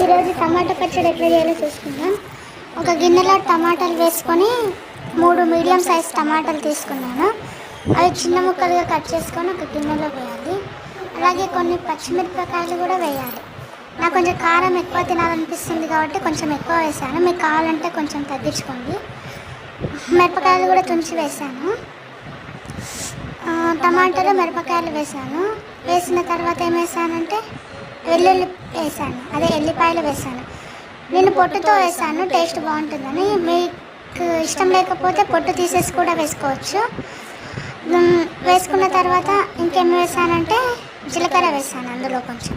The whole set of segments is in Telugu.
ఈరోజు టమాటా పచ్చడి ఎట్లా చేయాలో చూసుకుందాం. ఒక గిన్నెలో టమాటాలు వేసుకొని 3 మీడియం సైజ్ టమాటాలు తీసుకున్నాను. అవి చిన్న ముక్కలుగా కట్ చేసుకొని ఒక గిన్నెలో వేయాలి. అలాగే కొన్ని పచ్చిమిరపకాయలు కూడా వేయాలి. నాకు కొంచెం కారం ఎక్కువ తినాలనిపిస్తుంది కాబట్టి కొంచెం ఎక్కువ వేసాను. మీకు కావాలంటే కొంచెం తగ్గించుకోండి. మిరపకాయలు కూడా తుంచి వేసాను. టమాటాలు మిరపకాయలు వేసాను. వేసిన తర్వాత ఏం వేసానంటే వెల్లుల్లి వేసాను, అదే ఎల్లిపాయలు వేసాను. నేను పొట్టుతో వేసాను, టేస్ట్ బాగుంటుందని. మీకు ఇష్టం లేకపోతే పొట్టు తీసేసి కూడా వేసుకోవచ్చు. వేసుకున్న తర్వాత ఇంకేం వేసానంటే జీలకర్ర వేసాను అందులో కొంచెం,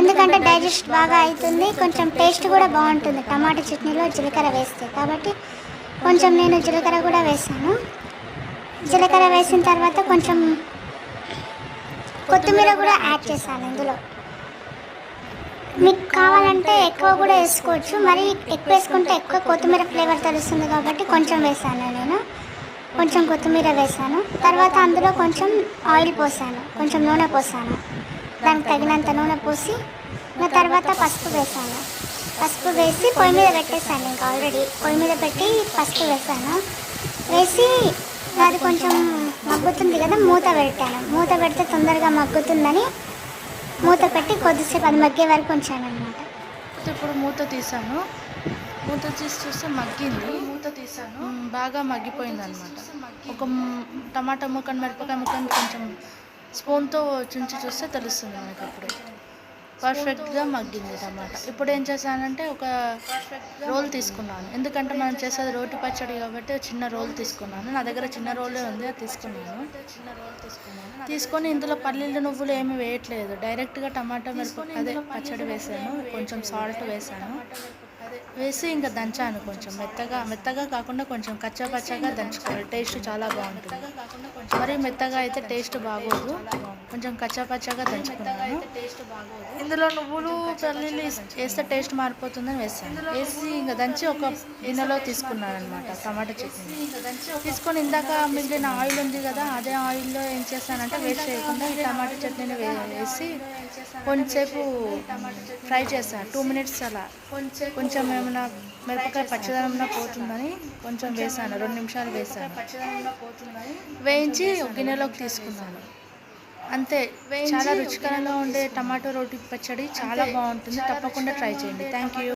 ఎందుకంటే డైజెస్ట్ బాగా అవుతుంది, కొంచెం టేస్ట్ కూడా బాగుంటుంది టమాటా చట్నీలో జీలకర్ర వేస్తే. కాబట్టి కొంచెం నేను జీలకర్ర కూడా వేసాను. జీలకర్ర వేసిన తర్వాత కొంచెం కొత్తిమీర కూడా యాడ్ చేశాను ఇందులో. మీకు కావాలంటే ఎక్కువ కూడా వేసుకోవచ్చు, మరి ఎక్కువ వేసుకుంటే ఎక్కువ కొత్తిమీర ఫ్లేవర్ తెలుస్తుంది కాబట్టి కొంచెం వేసాను నేను. కొంచెం కొత్తిమీర వేసాను. తర్వాత అందులో కొంచెం ఆయిల్ పోసాను, కొంచెం నూనె పోసాను. దానికి తగినంత నూనె పోసి తర్వాత పసుపు వేసాను. పసుపు వేసి పొయ్యి మీద పెట్టేసాను. ఇంకా ఆల్రెడీ పొయ్యి మీద పెట్టి పసుపు వేసాను. వేసి అది కొంచెం మగ్గుతుంది కదా, మూత పెట్టాను. మూత పెడితే తొందరగా మగ్గుతుందని మూత పెట్టి కొద్దిసేపు అది మగ్గే వరకు ఉంచాను అనమాట. ఇప్పుడు మూత తీసాను. మూత తీసి చూస్తే మగ్గింది. బాగా మగ్గిపోయింది అనమాట. ఒక టమాటా ముక్కను మిరపకాయ ముక్కను కొంచెం స్పూన్తో చుంచి చూస్తే తెలుస్తుంది మనకి. అప్పుడు పర్ఫెక్ట్గా మగ్గింది టమాటా. ఇప్పుడు ఏం చేశానంటే ఒక రోల్ తీసుకున్నాను, ఎందుకంటే మనం చేసేది రోటి పచ్చడి కాబట్టి చిన్న రోల్ తీసుకున్నాను. నా దగ్గర చిన్న రోలే ఉంది, అది తీసుకున్నాను. తీసుకొని ఇందులో పల్లీలు నువ్వులు ఏమి వేయట్లేదు, డైరెక్ట్గా టమాటా మిరపకాయ అదే పచ్చడి వేసాను. కొంచెం సాల్ట్ వేసాను. వేసి ఇంకా దంచాను. కొంచెం మెత్తగా కాకుండా కొంచెం కచ్చా పచ్చగా దంచుకోవాలి, టేస్ట్ చాలా బాగుంటుంది. మరీ మెత్తగా అయితే టేస్ట్ బాగోదు, కొంచెం కచ్చా పచ్చగా దంచుకున్నాను. ఇందులో నువ్వులు పల్లీలు వేస్తే టేస్ట్ మారిపోతుందని వేసాను. వేసి ఇంకా దంచి ఒక గిన్నెలో తీసుకున్నాను అనమాట టమాటా చట్నీ. తీసుకొని ఇందాక మిగిలిన ఆయిల్ ఉంది కదా, అదే ఆయిల్లో ఏం చేస్తానంటే వేస్ట్ చేయకుండా ఈ టమాటా చట్నీని వేసి కొంచెంసేపు ఫ్రై చేస్తాను. 2 minutes అలా. కొంచెం ఏమైనా మిరపకాయ పచ్చదనంగా పోతుందని కొంచెం వేసాను, 2 నిమిషాలు వేసాను. వేయించి ఒక గిన్నెలోకి తీసుకున్నాను. అంతే, చాలా రుచికరంగా ఉండే టమాటో రోటి పచ్చడి చాలా బాగుంటుంది. తప్పకుండా ట్రై చేయండి. Thank you.